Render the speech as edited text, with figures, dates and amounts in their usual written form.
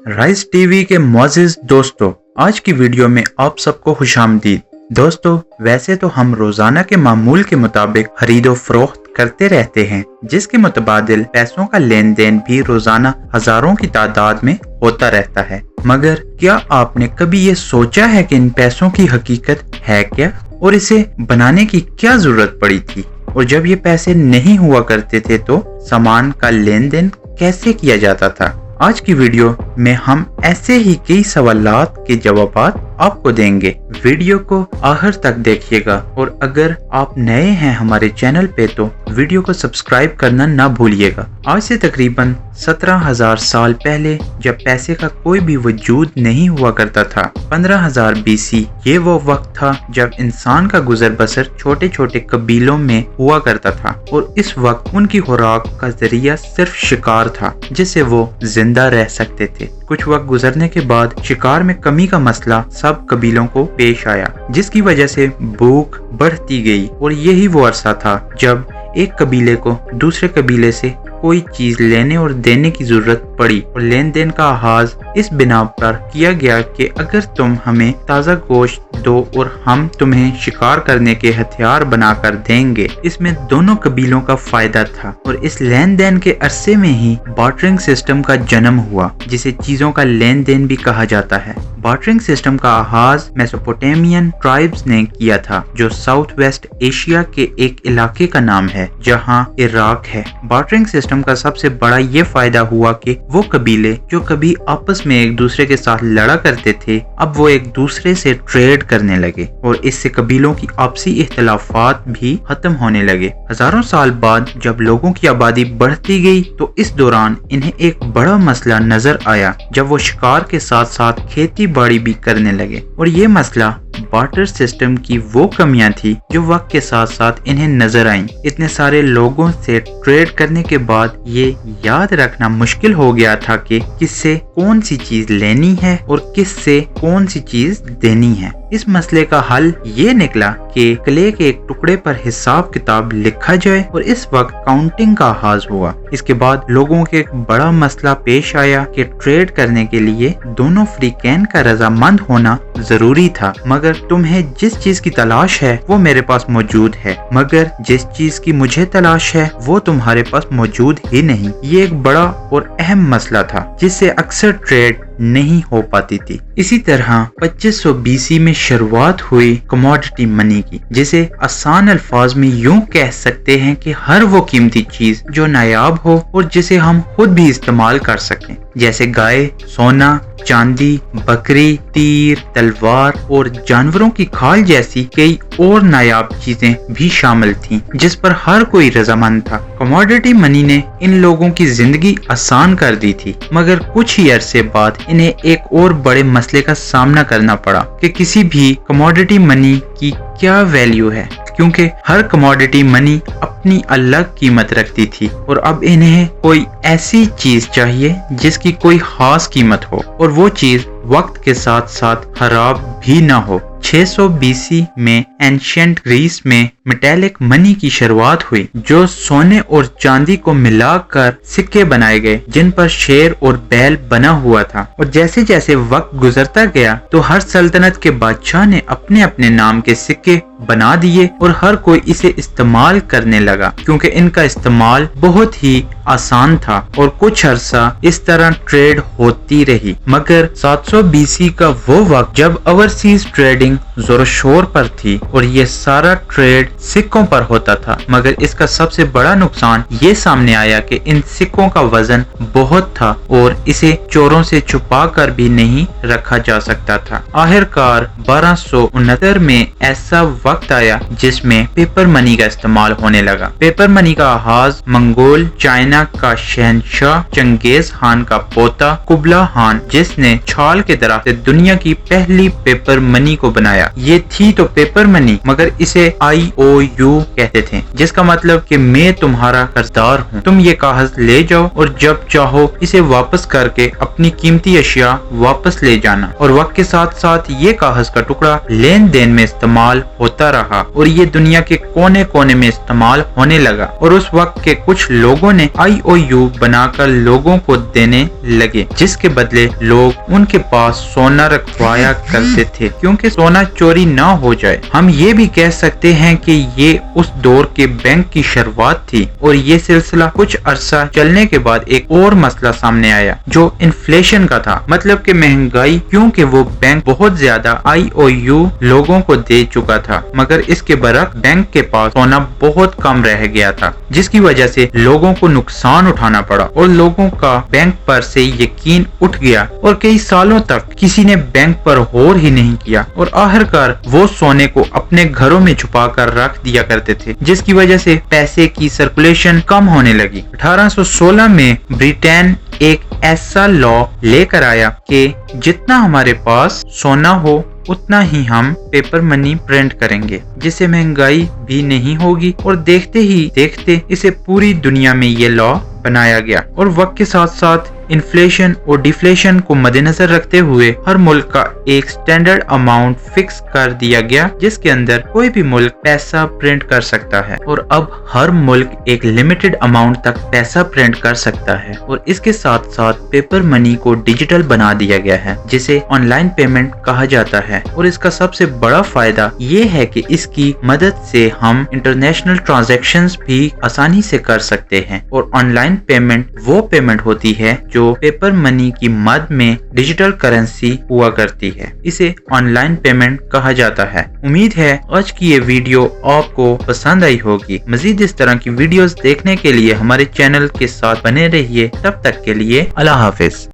Rice TV के मुअज़्ज़िज़ दोस्तों, आज की वीडियो में आप सबको खुशामदीद। दोस्तों, वैसे तो हम रोजाना के मामूल के मुताबिक खरीदो फरोख्त करते रहते हैं, जिसके मुतबादिल पैसों का लेन देन भी रोजाना हजारों की तादाद में होता रहता है। मगर क्या आपने कभी ये सोचा है कि इन पैसों की हकीकत है क्या और इसे बनाने की क्या जरूरत पड़ी थी, और जब ये पैसे नहीं हुआ करते थे तो सामान का लेन देन कैसे किया जाता था। आज की वीडियो में हम ऐसे ही कई सवालात के जवाब आपको देंगे। वीडियो को आखिर तक देखिएगा, और अगर आप नए हैं हमारे चैनल पे तो वीडियो को सब्सक्राइब करना ना भूलिएगा। आज से तकरीबन 17,000 साल पहले, जब पैसे का कोई भी वजूद नहीं हुआ करता था, 15,000 BC, ये वो वक्त था जब इंसान का गुजर बसर छोटे छोटे कबीलों में हुआ करता था, और इस वक्त उनकी खुराक का जरिया सिर्फ शिकार था, जिससे वो जिंदा रह सकते थे। कुछ वक्त गुजरने के बाद शिकार में कमी का मसला सब कबीलों को पेश आया, जिसकी वजह से भूख बढ़ती गई, और यही वो अरसा था जब एक कबीले को दूसरे कबीले से कोई चीज लेने और देने की जरूरत पड़ी, और लेन देन का आगाज इस बिना पर किया गया कि अगर तुम हमें ताज़ा गोश्त दो और हम तुम्हें शिकार करने के हथियार बनाकर देंगे। इसमें दोनों कबीलों का फायदा था, और इस लेन देन के अरसे में ही बार्टरिंग सिस्टम का जन्म हुआ, जिसे चीजों का लेन देन भी कहा जाता है। बार्टरिंग सिस्टम का आगाज मेसोपोटामियन ट्राइब्स ने किया था, जो साउथ वेस्ट एशिया के एक इलाके का नाम है जहां इराक है। बार्टरिंग सिस्टम का सबसे बड़ा ये फायदा हुआ कि वो कबीले जो कभी आपस में एक दूसरे के साथ लड़ा करते थे, अब वो एक दूसरे से ट्रेड करने लगे, और इससे कबीलों की आपसी इख्तिलाफात भी खत्म होने लगे। हजारों साल बाद जब लोगों की आबादी बढ़ती गई तो इस दौरान इन्हें एक बड़ा मसला नजर आया, जब वो शिकार के साथ साथ खेती बाड़ी भी करने लगे, और ये मसला बार्टर सिस्टम की वो कमियां थी जो वक्त के साथ साथ इन्हें नजर आईं। इतने सारे लोगों से ट्रेड करने के बाद ये याद रखना मुश्किल हो गया था कि किससे कौन सी चीज लेनी है और किससे कौन सी चीज देनी है। इस मसले का हल ये निकला कि क्ले के एक टुकड़े पर हिसाब किताब लिखा जाए, और इस वक्त काउंटिंग का आगाज हुआ। इसके बाद लोगों के एक बड़ा मसला पेश आया कि ट्रेड करने के लिए दोनों फ्रीकैन का रजामंद होना जरूरी था। मगर तुम्हें जिस चीज की तलाश है वो मेरे पास मौजूद है, मगर जिस चीज की मुझे तलाश है वो तुम्हारे पास मौजूद ही नहीं। ये एक बड़ा और अहम मसला था, जिससे अक्सर ट्रेड नहीं हो पाती थी। इसी तरह 2500 BC में शुरुआत हुई कमोडिटी मनी की, जिसे आसान अल्फाज में यूं कह सकते हैं कि हर वो कीमती चीज जो नायाब हो और जिसे हम खुद भी इस्तेमाल कर सकें, जैसे गाय, सोना, चांदी, बकरी, तीर, तलवार और जानवरों की खाल जैसी कई और नायाब चीजें भी शामिल थीं, जिस पर हर कोई रजामंद था। कमोडिटी मनी ने इन लोगों की जिंदगी आसान कर दी थी, मगर कुछ ही अरसे बाद इन्हें एक और बड़े मसले का सामना करना पड़ा कि किसी भी कमोडिटी मनी की क्या वैल्यू है, क्योंकि हर कमोडिटी मनी अपनी अलग कीमत रखती थी, और अब इन्हें कोई ऐसी चीज चाहिए जिसकी कोई खास कीमत हो, और वो चीज वक्त के साथ साथ खराब भी ना हो। 600 BC में एंशिएंट ग्रीस में मेटेलिक मनी की शुरुआत हुई, जो सोने और चांदी को मिलाकर सिक्के बनाए गए, जिन पर शेर और बैल बना हुआ था। और जैसे जैसे वक्त गुजरता गया तो हर सल्तनत के बादशाह ने अपने अपने नाम के सिक्के बना दिए, और हर कोई इसे इस्तेमाल करने लगा, क्योंकि इनका इस्तेमाल बहुत ही आसान था, और कुछ अरसा इस तरह ट्रेड होती रही। मगर 700 BC का वो वक्त जब ओवरसीज ट्रेडिंग जोर शोर पर थी, और ये सारा ट्रेड सिक्कों पर होता था। मगर इसका सबसे बड़ा नुकसान ये सामने आया कि इन सिक्कों का वजन बहुत था, और इसे चोरों से छुपा कर भी नहीं रखा जा सकता था। आखिरकार 1269 में ऐसा वक्त आया जिसमें पेपर मनी का इस्तेमाल होने लगा। पेपर मनी का आगाज मंगोल चाइना का शहंशाह चंगेज खान का पोता कुबला खान, जिसने छाल के तरह से दुनिया की पहली पेपर मनी को बनाया। ये थी तो पेपर मनी, मगर इसे IO IOU कहते थे, जिसका मतलब कि मैं तुम्हारा कर्जदार हूँ, तुम ये कागज ले जाओ और जब चाहो इसे वापस करके अपनी कीमती अशिया वापस ले जाना। और वक्त के साथ साथ ये कागज का टुकड़ा लेन देन में इस्तेमाल होता रहा और ये दुनिया के कोने कोने में इस्तेमाल होने लगा। और उस वक्त के कुछ लोगों ने IOU बनाकर लोगों को देने लगे, जिसके बदले लोग उनके पास सोना रखवाया करते थे क्योंकि सोना चोरी ना हो जाए। हम ये भी कह सकते हैं कि ये उस दौर के बैंक की शुरुआत थी। और ये सिलसिला कुछ अरसा चलने के बाद एक और मसला सामने आया जो इन्फ्लेशन का था, मतलब कि महंगाई, क्योंकि वो बैंक बहुत ज्यादा IOU लोगों को दे चुका था, मगर इसके बरक्स बैंक के पास सोना बहुत कम रह गया था, जिसकी वजह से लोगों को नुकसान उठाना पड़ा और लोगों का बैंक पर से यकीन उठ गया और कई सालों तक किसी ने बैंक पर गौर ही नहीं किया और आखिरकार वो सोने को अपने घरों में छुपा कर रख दिया करते थे, जिसकी वजह से पैसे की सर्कुलेशन कम होने लगी। 1816 में ब्रिटेन एक ऐसा लॉ लेकर आया कि जितना हमारे पास सोना हो उतना ही हम पेपर मनी प्रिंट करेंगे, जिससे महंगाई भी नहीं होगी। और देखते ही देखते इसे पूरी दुनिया में ये लॉ बनाया गया। और वक्त के साथ साथ इन्फ्लेशन और डिफ्लेशन को मद्देनजर रखते हुए हर मुल्क का एक स्टैंडर्ड अमाउंट फिक्स कर दिया गया, जिसके अंदर कोई भी मुल्क पैसा प्रिंट कर सकता है। और अब हर मुल्क एक लिमिटेड अमाउंट तक पैसा प्रिंट कर सकता है। और इसके साथ साथ पेपर मनी को डिजिटल बना दिया गया है, जिसे ऑनलाइन पेमेंट कहा जाता है। और इसका सबसे बड़ा फायदा ये है कि इसकी मदद से हम इंटरनेशनल ट्रांजैक्शंस भी आसानी से कर सकते हैं। और ऑनलाइन पेमेंट वो पेमेंट होती है जो पेपर मनी की मद में डिजिटल करेंसी हुआ करती है। इसे ऑनलाइन पेमेंट कहा जाता है। उम्मीद है आज की ये वीडियो आपको पसंद आई होगी। मजीद इस तरह की वीडियोस देखने के लिए हमारे चैनल के साथ बने रहिए। तब तक के लिए अल्लाह हाफिज।